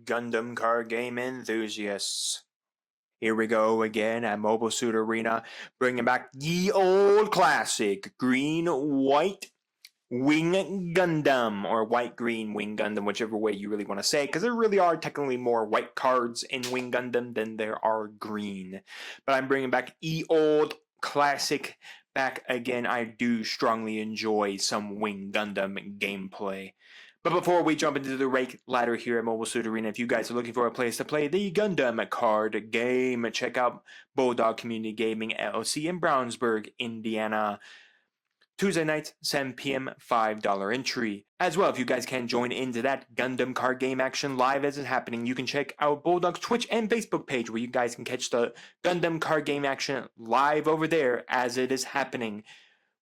Gundam card game enthusiasts. Here we go again at Mobile Suit Arena, bringing back the old classic green-white Wing Gundam, or white-green Wing Gundam, whichever way you really want to say, because there really are technically more white cards in Wing Gundam than there are green. But I'm bringing back the old classic back again. I do strongly enjoy some Wing Gundam gameplay. But before we jump into the rank ladder here at Mobile Suit Arena, if you guys are looking for a place to play the Gundam card game, check out Bulldog Community Gaming LLC in Brownsburg, Indiana. Tuesday nights, 7 p.m., $5 entry. As well, if you guys can join into that Gundam card game action live as it's happening, you can check out Bulldog's Twitch and Facebook page where you guys can catch the Gundam card game action live over there as it is happening.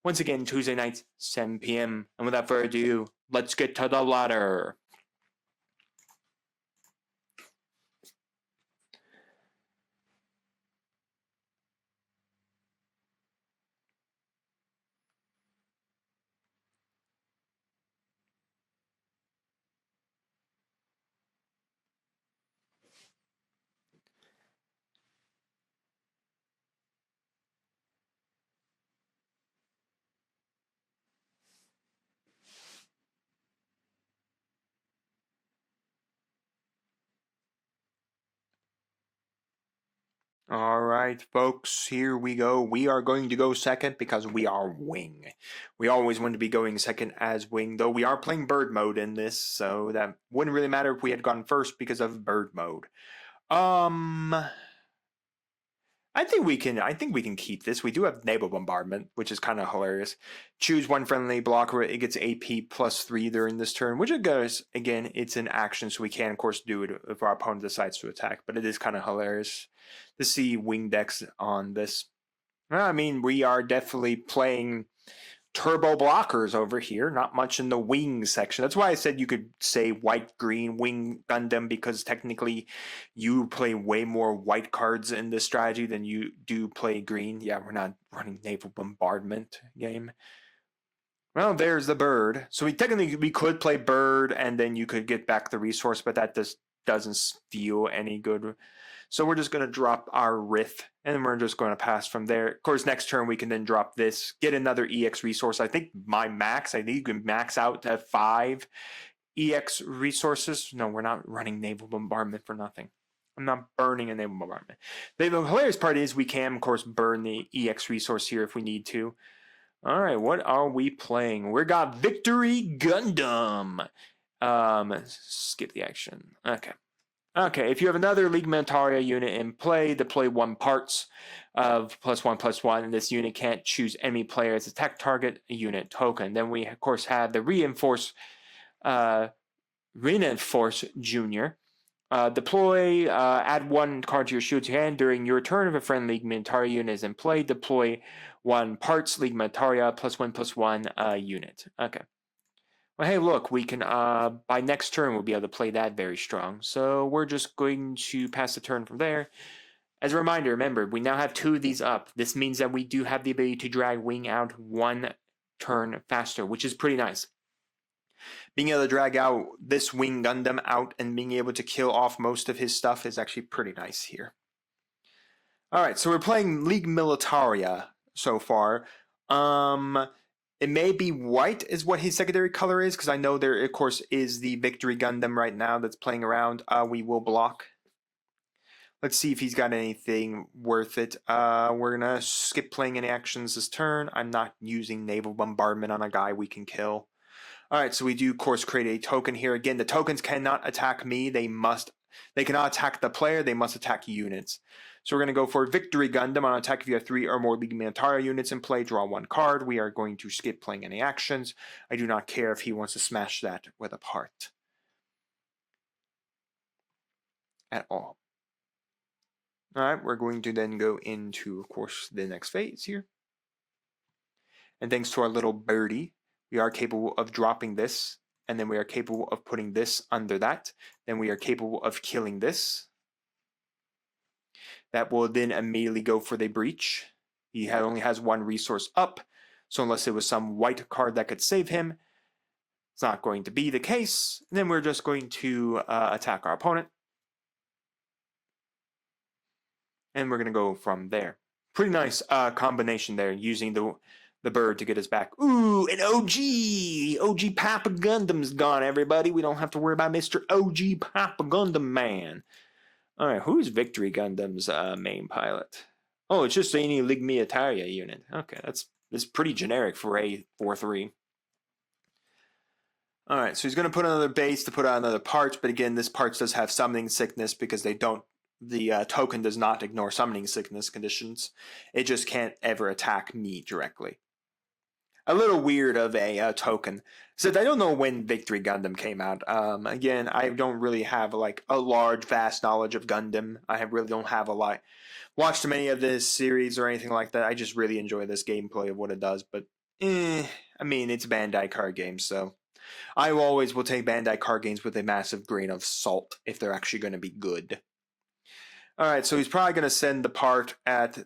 Once again, Tuesday nights, 7 p.m. And without further ado, let's get to the ladder. Alright, folks, here we go. We are going to go second because we are Wing. We always want to be going second as Wing, though we are playing bird mode in this, so that wouldn't really matter if we had gone first because of bird mode. I think we can keep this. We do have naval bombardment, which is kind of hilarious. Choose one friendly blocker. It gets AP +3 during this turn, which it goes, again, it's an action, so we can, of course, do it if our opponent decides to attack, but it is kind of hilarious to see wing decks on this. I mean, we are definitely playing turbo blockers over here, not much in the wing section. That's why I said you could say white-green Wing Gundam, because technically you play way more white cards in this strategy than you do play green. Yeah, we're not running naval bombardment game. Well, there's the bird. So we could play bird and then you could get back the resource, but that just doesn't feel any good. So we're just going to drop our Riff, and then we're just going to pass from there. Of course, next turn we can then drop this, get another EX resource. I think you can max out to 5 EX resources. No, we're not running naval bombardment for nothing. I'm not burning a naval bombardment. The hilarious part is we can, of course, burn the EX resource here if we need to. All right, what are we playing? We got Victory Gundam. Skip the action. Okay, if you have another League Militaire unit in play, deploy 1 parts of +1/+1, and this unit can't choose enemy player as attack target unit token. Then we, of course, have the Reinforce Junior. Deploy, add 1 card to your shield to hand during your turn if a friendly League Militaire unit is in play. Deploy 1 parts League Militaire +1/+1 unit. Okay. Well, hey, look, we can, by next turn, we'll be able to play that very strong. So we're just going to pass the turn from there. As a reminder, remember, we now have 2 of these up. This means that we do have the ability to drag Wing out 1 turn faster, which is pretty nice. Being able to drag out this Wing Gundam out and being able to kill off most of his stuff is actually pretty nice here. Alright, so we're playing League Militaire so far. It may be white is what his secondary color is, because I know there, of course, is the Victory Gundam right now that's playing around. We will block. Let's see if he's got anything worth it. We're going to skip playing any actions this turn. I'm not using naval bombardment on a guy we can kill. Alright, so we do, of course, create a token here. Again, the tokens cannot attack me. They cannot attack the player. They must attack units. So we're going to go for Victory Gundam. On attack, if you have 3 or more League Militaire units in play, draw 1 card. We are going to skip playing any actions. I do not care if he wants to smash that with a part. At all. Alright, we're going to then go into, of course, the next phase here. And thanks to our little birdie, we are capable of dropping this. And then we are capable of putting this under that. Then we are capable of killing this. That will then immediately go for the breach. He only has 1 resource up, so unless it was some white card that could save him, it's not going to be the case. And then we're just going to attack our opponent. And we're going to go from there. Pretty nice combination there, using the bird to get us back. Ooh, an OG! OG Papa Gundam's gone, everybody. We don't have to worry about Mr. OG Papa Gundam Man. Alright, who's Victory Gundam's main pilot? Oh, it's just any League Militaire unit. Okay, that's pretty generic for A43. Alright, so he's going to put another base to put out another parts, but again, this parts does have summoning sickness because they don't. The token does not ignore summoning sickness conditions. It just can't ever attack me directly. A little weird of a token. So I don't know when Victory Gundam came out. Again, I don't really have like a large, vast knowledge of Gundam. I really don't have a lot watched many of this series or anything like that. I just really enjoy this gameplay of what it does. But I mean, it's Bandai Card Games, so I always will take Bandai Card Games with a massive grain of salt if they're actually going to be good. Alright, so he's probably going to send the part at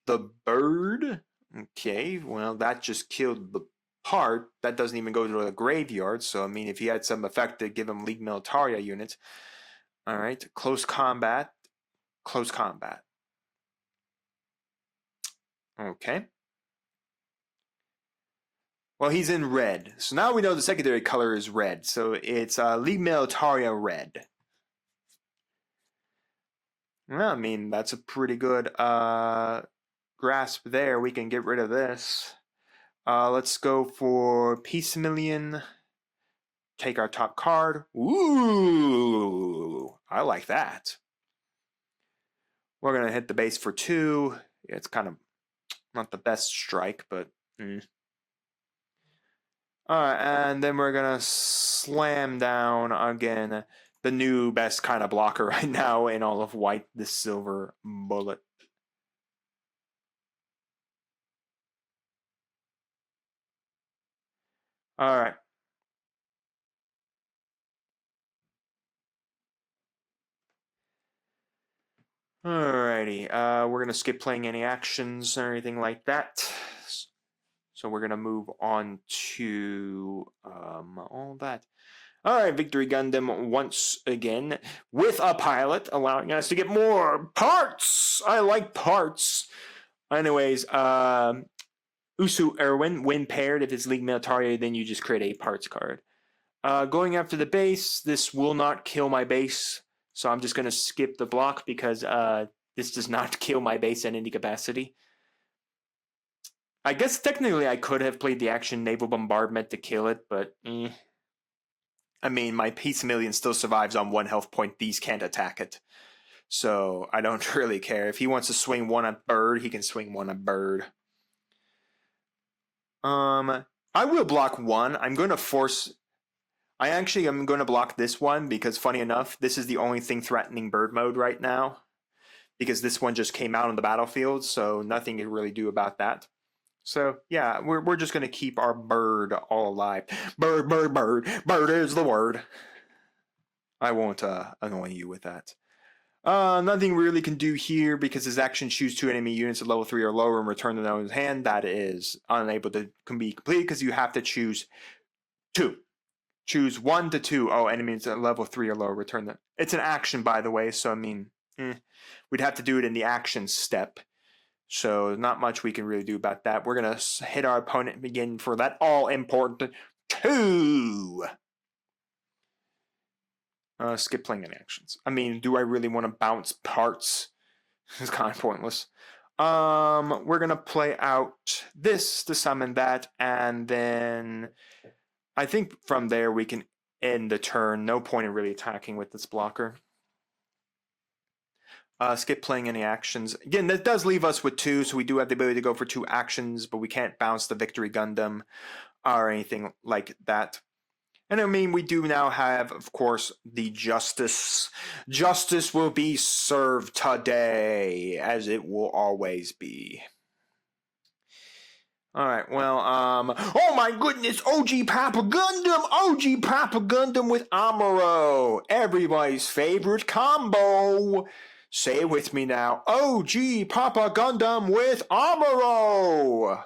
the bird. Okay, well, that just killed the part. That doesn't even go to the graveyard. So, I mean, if he had some effect to give him League Militaire units. Alright, close combat. Close combat. Okay. Well, he's in red. So now we know the secondary color is red. So it's League Militaire red. Well, I mean, that's a pretty good grasp there. We can get rid of this. Let's go for Peace Million. Take our top card. Ooh, I like that. We're going to hit the base for 2. It's kind of not the best strike, but... Alright, and then we're going to slam down again the new best kind of blocker right now in all of white, the Silver Bullet. Alright. Alrighty, we're going to skip playing any actions or anything like that. So we're going to move on to all that. Alright, Victory Gundam once again with a pilot, allowing us to get more parts! I like parts! Anyways, Usu Erwin, when paired, if it's League Militaire, then you just create a parts card. Going after the base, this will not kill my base, so I'm just going to skip the block because this does not kill my base at any capacity. I guess technically I could have played the action Naval Bombardment to kill it, but I mean, my Peace Million still survives on 1 health point. These can't attack it. So I don't really care. If he wants to swing 1 on bird, he can swing 1 on bird. I will block 1. I'm going to force... I actually am going to block this one because, funny enough, this is the only thing threatening bird mode right now. Because this one just came out on the battlefield, so nothing to really do about that. So, yeah, we're just going to keep our bird all alive. Bird, bird, bird. Bird is the word. I won't annoy you with that. Nothing really can do here because his action choose 2 enemy units at level 3 or lower and return them to his hand. That is unable to be completed because you have to choose 2. Choose 1 to 2. Oh, enemies at level 3 or lower, return them. It's an action, by the way, so I mean, we'd have to do it in the action step. So not much we can really do about that. We're going to hit our opponent again for that all-important 2. Skip playing any actions. I mean, do I really want to bounce parts? It's kind of pointless. We're going to play out this to summon that, and then I think from there we can end the turn. No point in really attacking with this blocker. Skip playing any actions. Again, that does leave us with 2, so we do have the ability to go for 2 actions, but we can't bounce the Victory Gundam or anything like that. And I mean, we do now have, of course, the Justice. Justice will be served today, as it will always be. Alright, well, oh my goodness, OG Papa Gundam! OG Papa Gundam with Amuro! Everybody's favorite combo! Say it with me now. OG Papa Gundam with Amuro!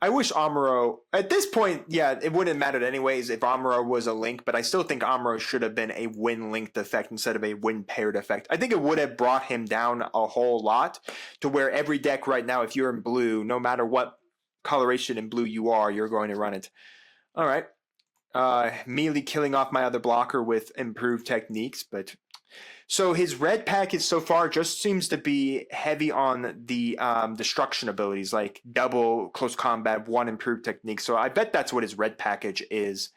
I wish Amuro, at this point, yeah, it wouldn't have mattered anyways if Amuro was a link, but I still think Amuro should have been a win linked effect instead of a win paired effect. I think it would have brought him down a whole lot to where every deck right now, if you're in blue, no matter what coloration in blue you are, you're going to run it. All right. Immediately killing off my other blocker with improved techniques, but so his red package so far just seems to be heavy on the destruction abilities, like double close combat, one improved technique. So I bet that's what his red package is.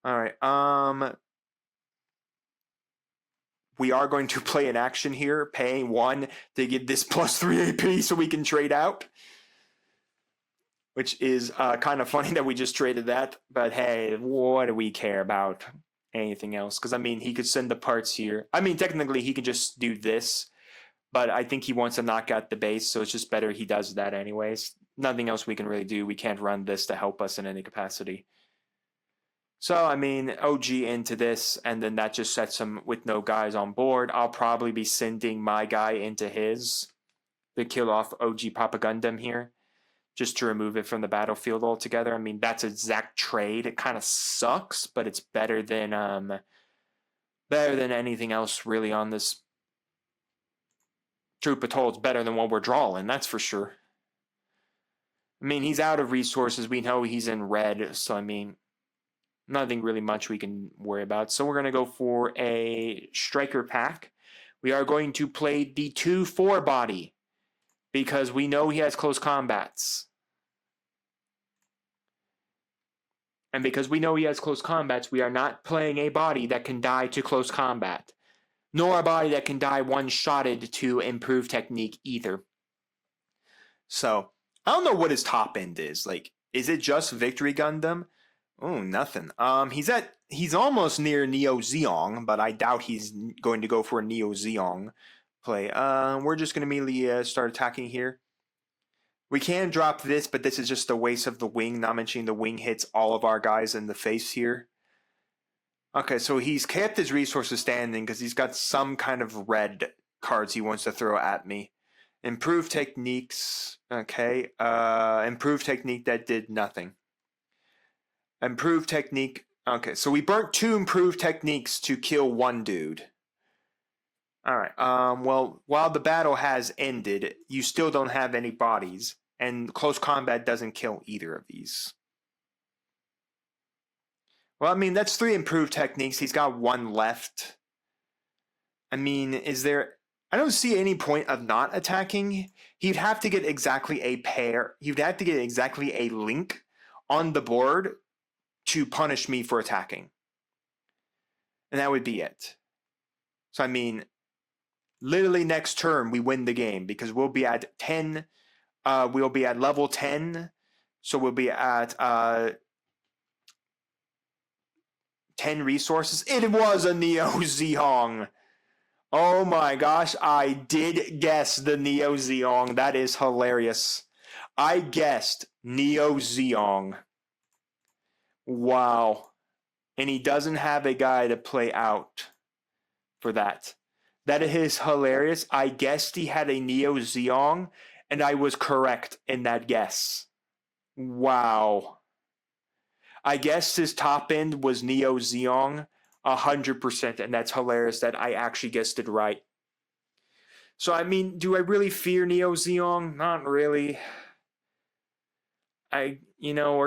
All right. We are going to play an action here, paying 1 to get this +3 AP so we can trade out. Which is kind of funny that we just traded that. But hey, what do we care about anything else? Because, I mean, he could send the parts here. I mean, technically, he could just do this. But I think he wants to knock out the base, so it's just better he does that anyways. Nothing else we can really do. We can't run this to help us in any capacity. So, I mean, OG into this, and then that just sets him with no guys on board. I'll probably be sending my guy into his to kill off OG Papa Gundam here, just to remove it from the battlefield altogether. I mean, that's a exact trade. It kind of sucks, but it's better than anything else really on this troop atoll. It's better than what we're drawing, that's for sure. I mean, he's out of resources. We know he's in red, so I mean, nothing really much we can worry about. So we're going to go for a striker pack. We are going to play the 2/4 body because we know he has close combats. And because we know he has close combats, we are not playing a body that can die to close combat, nor a body that can die one-shotted to improve technique either. So, I don't know what his top end is. Like, is it just Victory Gundam? Oh, nothing. He's almost near Neo Zeong, but I doubt he's going to go for a Neo Zeong play. We're just going to immediately start attacking here. We can drop this, but this is just a waste of the wing, not mentioning the wing hits all of our guys in the face here. Okay, so he's kept his resources standing because he's got some kind of red cards he wants to throw at me. Improved techniques. Okay, improved technique that did nothing. Improved technique. Okay, so we burnt 2 improved techniques to kill 1 dude. All right. Well, while the battle has ended, you still don't have any bodies, and close combat doesn't kill either of these. Well, I mean, that's 3 improved techniques. He's got 1 left. I mean, is there... I don't see any point of not attacking. He'd have to get exactly a pair. He'd have to get exactly a link on the board to punish me for attacking. And that would be it. So, I mean... literally next turn we win the game because we'll be at 10. We'll be at level 10, so we'll be at 10 resources. It was a Neo Zeong. Oh my gosh, I did guess the Neo Zeong. That is hilarious. I guessed Neo Zeong. Wow. And he doesn't have a guy to play out for that. That is hilarious. I guessed he had a Neo Zeong, and I was correct in that guess. Wow. I guessed his top end was Neo Zeong 100%, and that's hilarious that I actually guessed it right. So, I mean, do I really fear Neo Zeong? Not really. We're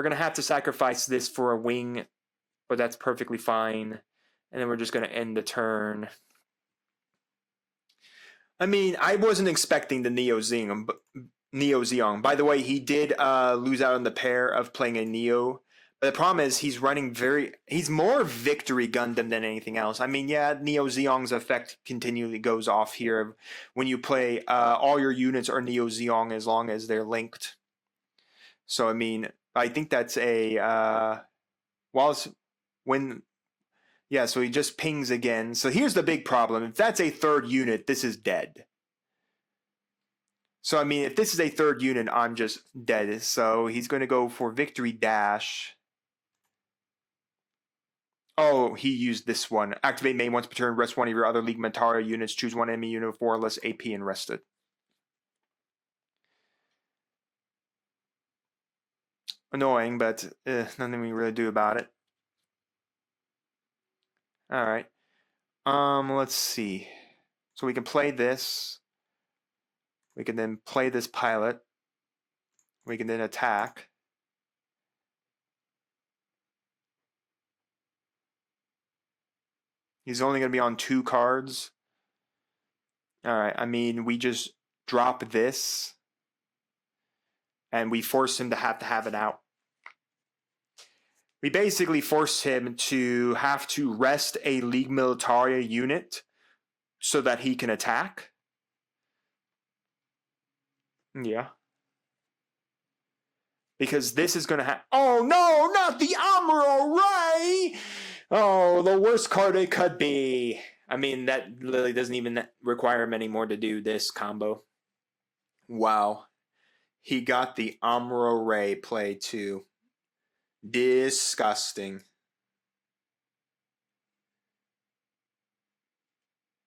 going to have to sacrifice this for a wing, but that's perfectly fine. And then we're just going to end the turn. I mean, I wasn't expecting the Neo Zeong. By the way, he did lose out on the pair of playing a Neo. But the problem is he's more Victory Gundam than anything else. I mean, yeah, Neo Zeong's effect continually goes off here when you play all your units are Neo Zeong as long as they're linked. So, I mean, I think that's a... Yeah, so he just pings again. So here's the big problem. If that's a 3rd unit, this is dead. So, I mean, if this is a 3rd unit, I'm just dead. So he's going to go for Victory Dash. Oh, he used this one. Activate main once per turn. Rest 1 of your other League Militaire units. Choose 1 enemy unit with 4 or less AP and rest it. annoying, but nothing we really do about it. All right. Let's see. So we can play this. We can then play this pilot. We can then attack. He's only going to be on 2 cards. All right. I mean, we just drop this. And we force him to have it out. We basically force him to have to rest a League Militaire unit so that he can attack. Yeah. Because this is going to have... Oh, no, not the Amuro Ray! Oh, the worst card it could be. I mean, that literally doesn't even require him anymore to do this combo. Wow. He got the Amuro Ray play too. Disgusting.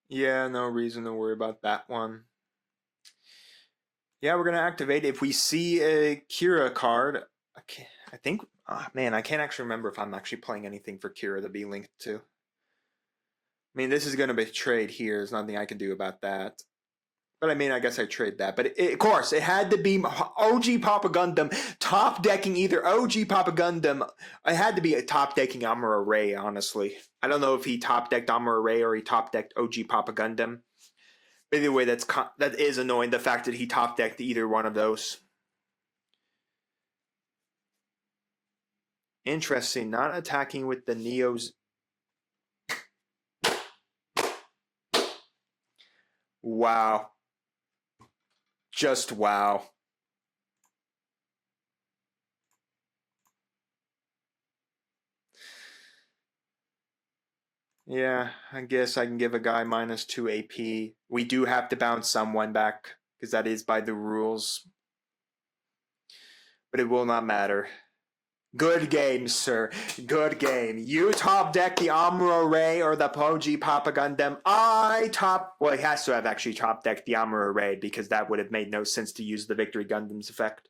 Yeah, no reason to worry about that one. Yeah, we're going to activate. If we see a Kira card, I think, man, I can't actually remember if I'm actually playing anything for Kira to be linked to. I mean, this is going to be trade here. There's nothing I can do about that. But I mean, I guess I trade that. But of course, it had to be OG Papa Gundam top decking either OG Papa Gundam. It had to be a top decking Amuro Ray, honestly. I don't know if he top decked Amuro Ray or he top decked OG Papa Gundam. But either way, that is annoying. The fact that he top decked either one of those. Interesting. Not attacking with the Neos. Wow. Just wow. Yeah, I guess I can give a guy -2 AP. We do have to bounce someone back, because that is by the rules. But it will not matter. Good game, sir. Good game. You top deck the Amuro Ray or the OG Papa Gundam. Well, he has to have actually top decked the Amuro Ray, because that would have made no sense to use the Victory Gundam's effect.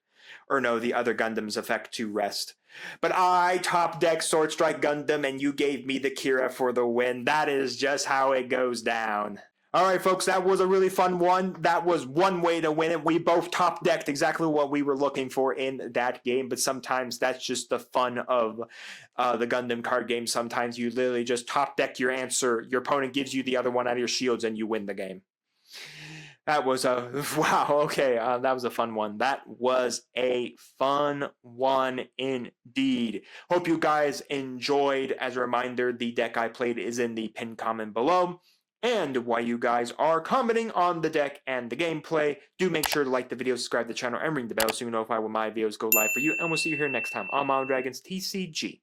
Or no, the other Gundam's effect to rest. But I top deck Sword Strike Gundam and you gave me the Kira for the win. That is just how it goes down. All right, folks, that was a really fun one. That was one way to win it. We both top decked exactly what we were looking for in that game, but sometimes that's just the fun of the Gundam card game. Sometimes you literally just top deck your answer. Your opponent gives you the other one out of your shields and you win the game. That was wow. Okay, that was a fun one. That was a fun one indeed. Hope you guys enjoyed. As a reminder, the deck I played is in the pinned comment below. And while you guys are commenting on the deck and the gameplay, do make sure to like the video, subscribe to the channel, and ring the bell so you know when my videos go live for you. And we'll see you here next time on Model Dragons TCG.